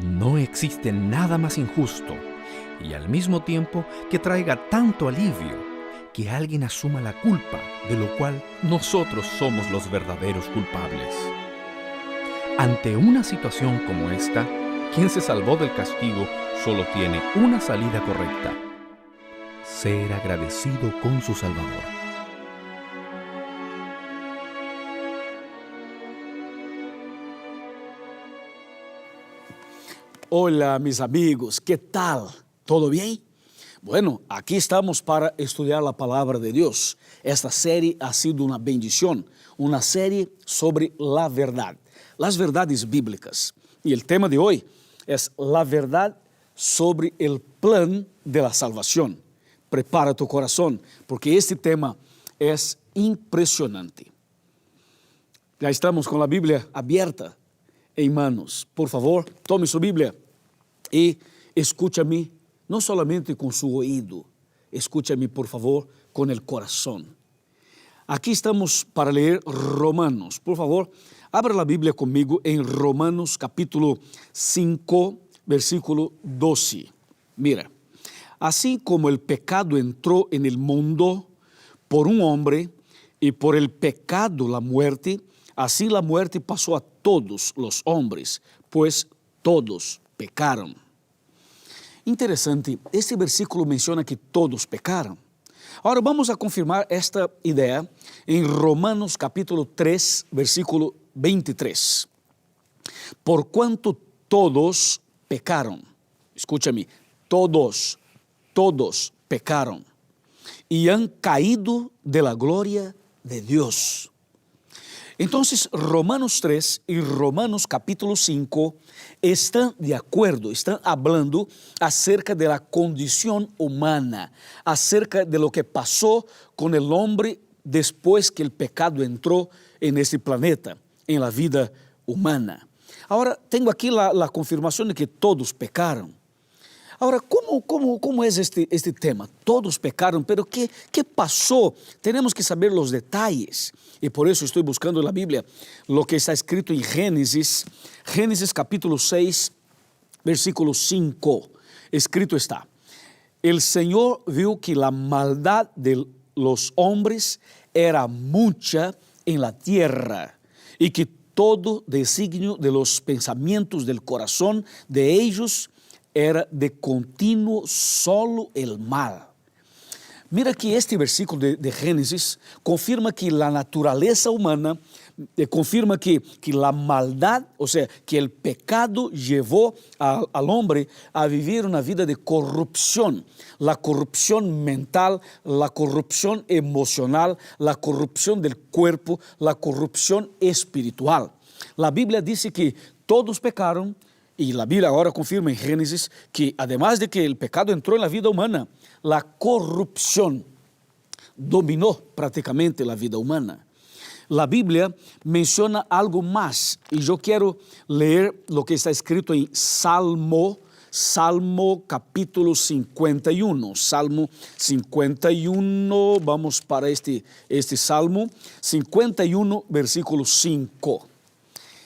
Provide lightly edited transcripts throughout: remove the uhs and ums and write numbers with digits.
No existe nada más injusto y al mismo tiempo que traiga tanto alivio que alguien asuma la culpa de lo cual nosotros somos los verdaderos culpables. Ante una situación como esta, quien se salvó del castigo solo tiene una salida correcta: ser agradecido con su Salvador. Hola mis amigos, ¿qué tal? ¿Todo bien? Bueno, aquí estamos para estudiar la palabra de Dios. Esta serie ha sido una bendición, una serie sobre la verdad, las verdades bíblicas. Y el tema de hoy es la verdad sobre el plan de la salvación. Prepara tu corazón, porque este tema es impresionante. Ya estamos con la Biblia abierta en manos. Por favor, tome su Biblia y escúchame, no solamente con su oído, escúchame por favor con el corazón. Aquí estamos para leer Romanos. Por favor, abra la Biblia conmigo en Romanos capítulo 5, versículo 12. Mira, así como el pecado entró en el mundo por un hombre y por el pecado la muerte, así la muerte pasó a todos los hombres, pues todos pecaron. Interessante, este versículo menciona que todos pecaram. Agora vamos a confirmar esta ideia em Romanos capítulo 3, versículo 23. Porquanto todos pecaram, escúchame, todos pecaram e han caído de la gloria de Dios. Entonces, Romanos 3 y Romanos capítulo 5 están de acuerdo, están hablando acerca de la condición humana, acerca de lo que pasó con el hombre después que el pecado entró en este planeta, en la vida humana. Ahora, tengo aquí la confirmación de que todos pecaron. Ahora, ¿cómo es este tema? Todos pecaron, pero ¿qué pasó? Tenemos que saber los detalles. Y por eso estoy buscando en la Biblia lo que está escrito en Génesis capítulo 6, versículo 5. Escrito está: el Señor vio que la maldad de los hombres era mucha en la tierra y que todo designio de los pensamientos del corazón de ellos era de continuo solo el mal. Mira que este versículo de Génesis confirma que la naturaleza humana, confirma que la maldad, o sea, que el pecado llevó al hombre a vivir una vida de corrupción. La corrupción mental, la corrupción emocional, la corrupción del cuerpo, la corrupción espiritual. La Biblia dice que todos pecaron. Y la Biblia ahora confirma en Génesis que además de que el pecado entró en la vida humana, la corrupción dominó prácticamente la vida humana. La Biblia menciona algo más y yo quiero leer lo que está escrito en Salmo capítulo 51. Salmo 51, vamos para este Salmo 51, versículo 5.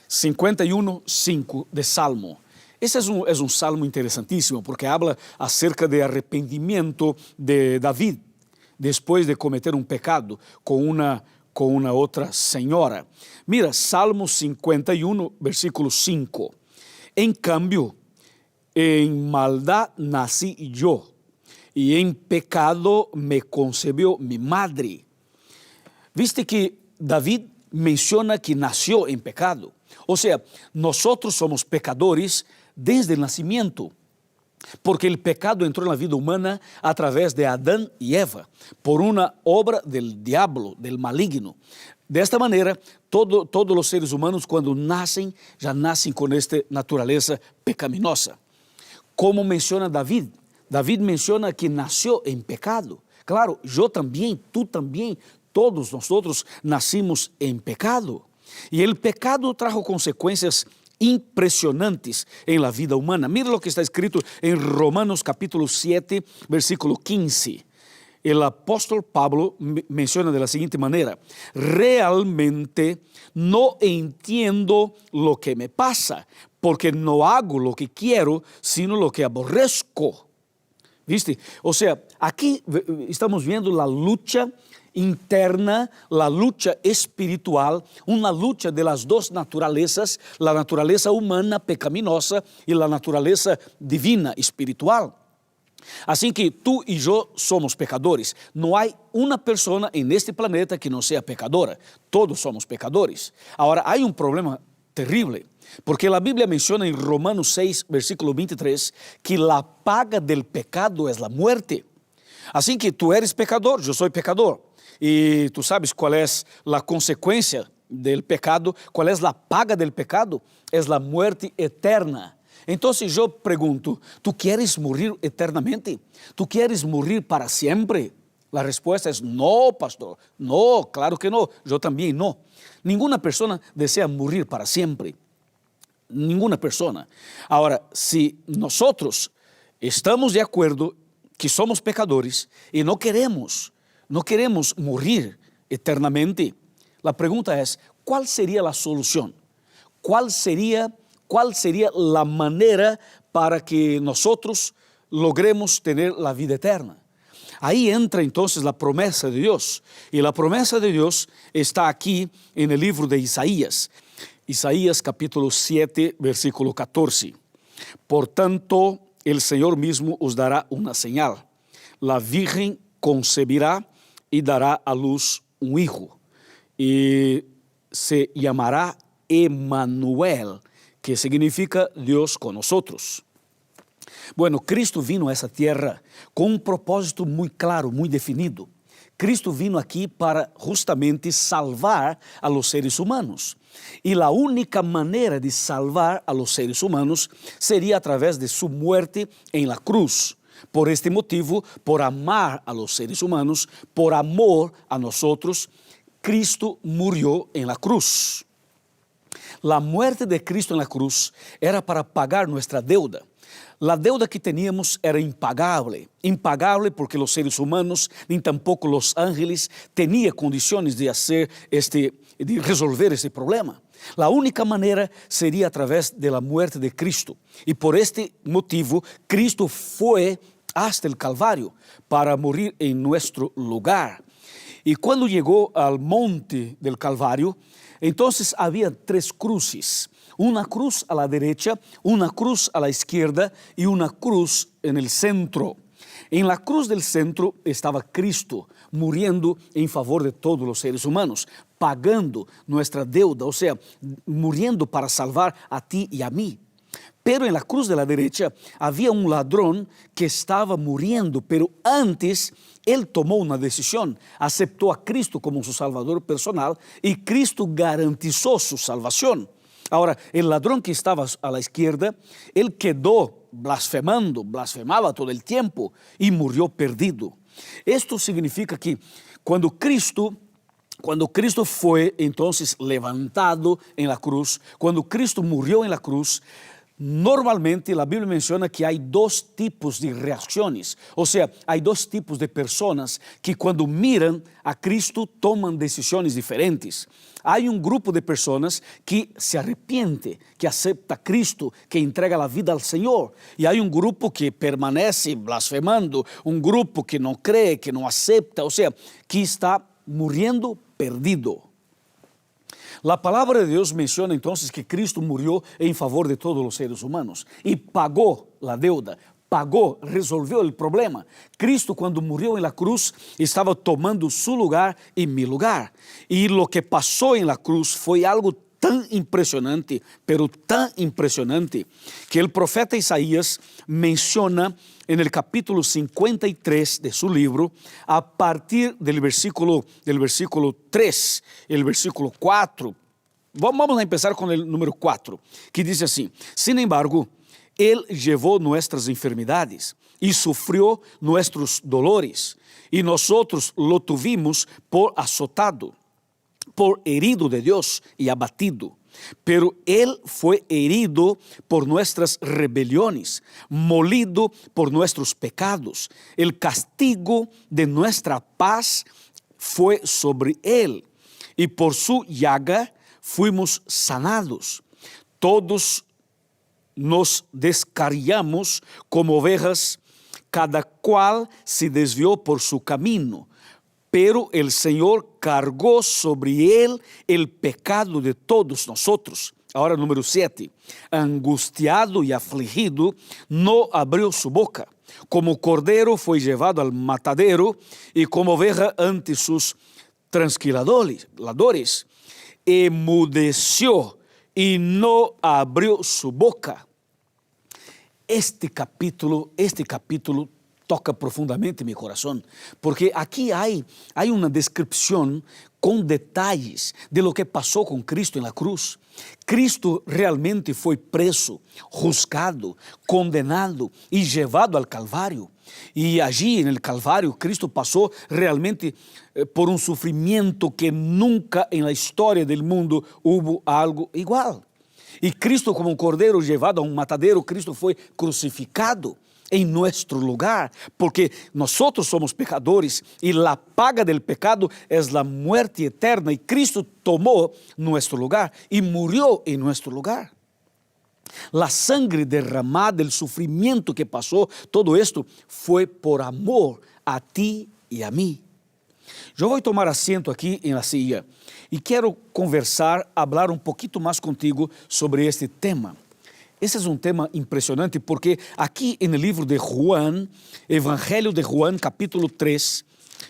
51:5 de Salmo. Esse é um salmo interessantíssimo porque habla acerca de arrependimiento de David depois de cometer um pecado com uma outra senhora. Mira, Salmo 51, versículo 5. En cambio, en maldad nací yo, y en pecado me concebió mi madre. Viste que David menciona que nació en pecado. O sea, nosotros somos pecadores desde el nacimiento, porque el pecado entró en la vida humana a través de Adán y Eva, por una obra del diablo, del maligno. De esta manera, todos los seres humanos cuando nacen, ya nacen con esta naturaleza pecaminosa. Como menciona David, David menciona que nació en pecado. Claro, yo también, tú también, todos nosotros nacimos en pecado. Y el pecado trajo consecuencias impresionantes en la vida humana. Mira lo que está escrito en Romanos capítulo 7, versículo 15. El apóstol Pablo menciona de la siguiente manera: realmente no entiendo lo que me pasa, porque no hago lo que quiero, sino lo que aborrezco. ¿Viste? O sea, aquí estamos viendo la lucha interna, la lucha espiritual, una lucha de las dos naturalezas, la naturaleza humana pecaminosa y la naturaleza divina, espiritual. Así que tú y yo somos pecadores. No hay una persona en este planeta que no sea pecadora. Todos somos pecadores. Ahora, hay un problema terrible, porque la Biblia menciona en Romanos 6, versículo 23, que la paga del pecado es la muerte. Así que tú eres pecador, yo soy pecador. Y tú sabes cuál es la consecuencia del pecado, cuál es la paga del pecado, es la muerte eterna. Entonces yo pregunto, ¿tú quieres morir eternamente? ¿Tú quieres morir para siempre? La respuesta es no, pastor. No, claro que no. Yo también no. Ninguna persona desea morir para siempre. Ninguna persona. Ahora, si nosotros estamos de acuerdo que somos pecadores y no queremos morir eternamente, la pregunta es, ¿cuál sería la solución? ¿Cuál sería la manera para que nosotros logremos tener la vida eterna? Ahí entra entonces la promesa de Dios. Y la promesa de Dios está aquí en el libro de Isaías. Isaías capítulo 7, versículo 14. Por tanto, el Señor mismo os dará una señal. La Virgen concebirá y dará a luz un hijo. Y se llamará Emmanuel, que significa Dios con nosotros. Bueno, Cristo vino a esa tierra con un propósito muy claro, muy definido. Cristo vino aquí para justamente salvar a los seres humanos. Y la única manera de salvar a los seres humanos sería a través de su muerte en la cruz. Por este motivo, por amar a los seres humanos, por amor a nosotros, Cristo murió en la cruz. La muerte de Cristo en la cruz era para pagar nuestra deuda. La deuda que teníamos era impagable porque los seres humanos, ni tampoco los ángeles, tenían condiciones de resolver este problema. La única manera sería a través de la muerte de Cristo. Y por este motivo, Cristo fue hasta el Calvario para morir en nuestro lugar. Y cuando llegó al monte del Calvario, entonces había 3 cruces. Una cruz a la derecha, una cruz a la izquierda y una cruz en el centro. En la cruz del centro estaba Cristo muriendo en favor de todos los seres humanos, pagando nuestra deuda, o sea, muriendo para salvar a ti y a mí. Pero en la cruz de la derecha había un ladrón que estaba muriendo, pero antes él tomó una decisión, aceptó a Cristo como su salvador personal y Cristo garantizó su salvación. Ahora, el ladrón que estaba a la izquierda, él quedó blasfemaba todo el tiempo y murió perdido. Esto significa que cuando Cristo fue entonces levantado en la cruz, cuando Cristo murió en la cruz, normalmente la Biblia menciona que hay 2 tipos de reacciones, o sea, hay 2 tipos de personas que cuando miran a Cristo toman decisiones diferentes. Hay un grupo de personas que se arrepiente, que acepta a Cristo, que entrega la vida al Señor. Y hay un grupo que permanece blasfemando, un grupo que no cree, que no acepta, o sea, que está muriendo perdido. La palabra de Dios menciona entonces que Cristo murió en favor de todos los seres humanos y pagó la deuda, resolvió el problema. Cristo cuando murió en la cruz estaba tomando su lugar y mi lugar. Y lo que pasó en la cruz fue algo tan impresionante, pero tan impresionante, que el profeta Isaías menciona en el capítulo 53 de su libro, a partir del versículo 3, el versículo 4. Vamos a empezar con el número 4, que dice así: sin embargo, Él llevó nuestras enfermedades y sufrió nuestros dolores, y nosotros lo tuvimos por azotado, por herido de Dios y abatido. Pero Él fue herido por nuestras rebeliones, molido por nuestros pecados. El castigo de nuestra paz fue sobre Él, y por su llaga fuimos sanados. Todos nos descarriamos como ovejas, cada cual se desvió por su camino, pero el Señor cargó sobre él el pecado de todos nosotros. Ahora número 7, angustiado y afligido, no abrió su boca. Como cordero fue llevado al matadero y como oveja ante sus transquiladores. Emudeció y no abrió su boca. Este capítulo toca profundamente mi corazón, porque aquí hay una descripción con detalles de lo que pasó con Cristo en la cruz. Cristo realmente fue preso, juzgado, condenado y llevado al Calvario. Y allí en el Calvario Cristo pasó realmente por un sufrimiento que nunca en la historia del mundo hubo algo igual. Y Cristo, como un cordero llevado a un matadero, Cristo fue crucificado en nuestro lugar, porque nosotros somos pecadores y la paga del pecado es la muerte eterna, y Cristo tomó nuestro lugar y murió en nuestro lugar. La sangre derramada, el sufrimiento que pasó, todo esto fue por amor a ti y a mí. Yo voy a tomar asiento aquí en la silla y quiero conversar, hablar un poquito más contigo sobre este tema. Esse é um tema impressionante porque aqui no livro de Juan, Evangelho de Juan, capítulo 3,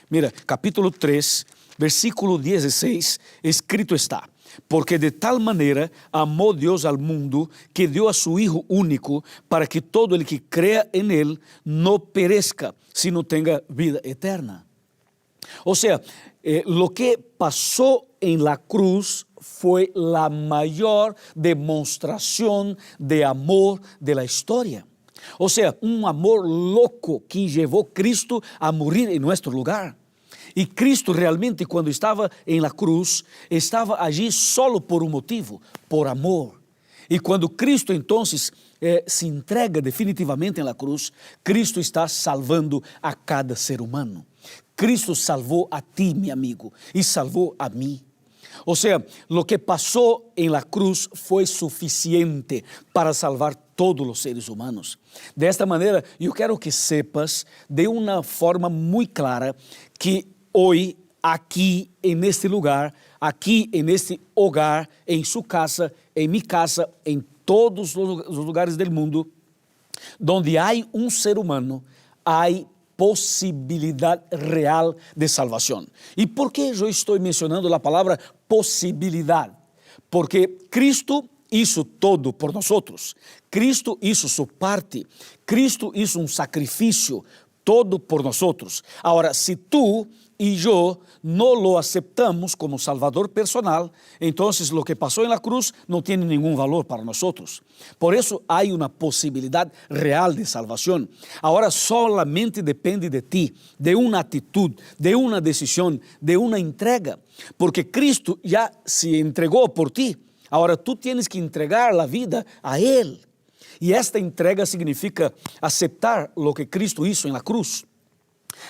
mira, capítulo 3, versículo 16, escrito está: porque de tal maneira amou Deus al mundo que deu a su Hijo único para que todo el que crea en él no perezca, sino tenga vida eterna. O sea, lo que pasó en la cruz fue la mayor demostración de amor de la historia. O sea, un amor loco que llevó a Cristo a morir en nuestro lugar. Y Cristo realmente cuando estaba en la cruz, estaba allí solo por un motivo, por amor. Y cuando Cristo entonces se entrega definitivamente en la cruz, Cristo está salvando a cada ser humano. Cristo salvó a ti, mi amigo, y salvó a mí. O sea, lo que pasó en la cruz fue suficiente para salvar todos los seres humanos. De esta manera, yo quiero que sepas de una forma muy clara que hoy, aquí, en este lugar, aquí, en este hogar, en su casa, en mi casa, en todos los lugares del mundo, donde hay un ser humano, hay possibilidade real de salvação. E por que eu estou mencionando a palavra possibilidade? Porque Cristo hizo todo por nós. Cristo hizo su parte. Cristo hizo um sacrifício todo por nós. Agora, se tu e eu não lo aceptamos como Salvador personal, então lo que passou en la cruz não tem nenhum valor para nós. Por isso, há uma possibilidade real de salvação. Agora, solamente depende de ti, de uma atitude, de uma decisão, de uma entrega, porque Cristo já se entregou por ti. Agora, tu tienes que entregar a vida a Ele. E esta entrega significa aceptar o que Cristo hizo en la cruz.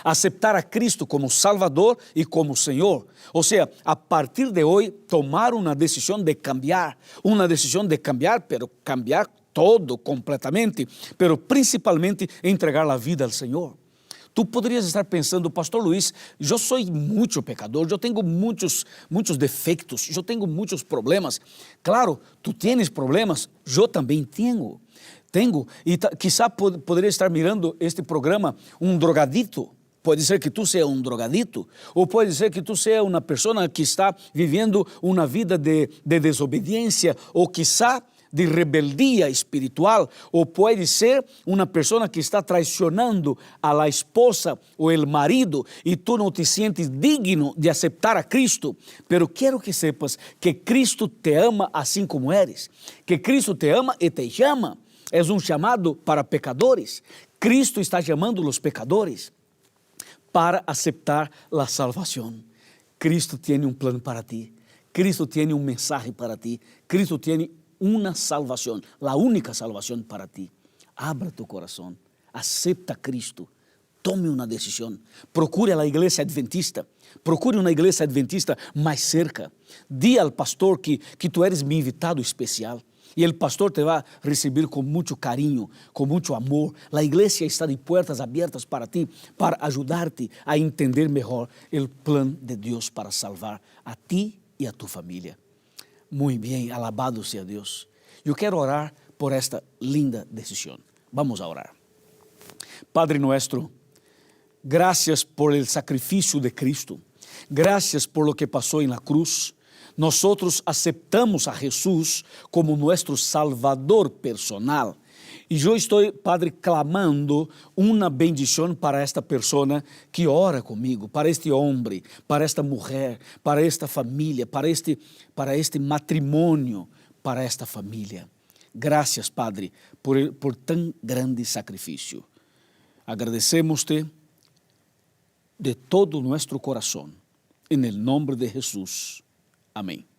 Aceptar a Cristo como Salvador e como Senhor. Ou seja, a partir de hoje, tomar uma decisão de cambiar. Uma decisão de cambiar, pero cambiar todo, completamente. Pero principalmente entregar a vida ao Senhor. Tu poderias estar pensando, Pastor Luiz, eu sou muito pecador, eu tenho muitos defeitos, eu tenho muitos problemas. Claro, tu tienes problemas, eu também tenho. E quizá poderia estar mirando este programa um drogadito. Pode ser que tu seja um drogadito, ou pode ser que tu seja uma pessoa que está vivendo uma vida de desobediência, ou quizá de rebeldia espiritual, ou pode ser uma pessoa que está traicionando a la esposa ou el marido, e tu não te sientes digno de aceitar a Cristo. Pero quero que sepas que Cristo te ama assim como eres, que Cristo te ama e te chama. É um chamado para pecadores. Cristo está chamando os pecadores para aceitar a salvação. Cristo tem um plano para ti. Cristo tem um mensagem para ti. Cristo tem uma salvação, a única salvação para ti. Abra tu coração, acepta Cristo, tome uma decisão. Procure a igreja adventista. Procure uma igreja adventista mais cerca. Di ao pastor que tu eres meu invitado especial. Y el pastor te va a recibir con mucho cariño, con mucho amor. La iglesia está de puertas abiertas para ti, para ayudarte a entender mejor el plan de Dios para salvar a ti y a tu familia. Muy bien, alabado sea Dios. Yo quiero orar por esta linda decisión. Vamos a orar. Padre nuestro, gracias por el sacrificio de Cristo. Gracias por lo que pasó en la cruz. Nosotros aceptamos a Jesús como nuestro Salvador personal. Y yo estoy, Padre, clamando una bendición para esta persona que ora conmigo, para este hombre, para esta mujer, para esta familia, para este matrimonio, para esta familia. Gracias, Padre, por tan grande sacrificio. Agradecemos-te de todo nuestro corazón, en el nombre de Jesús. Amém.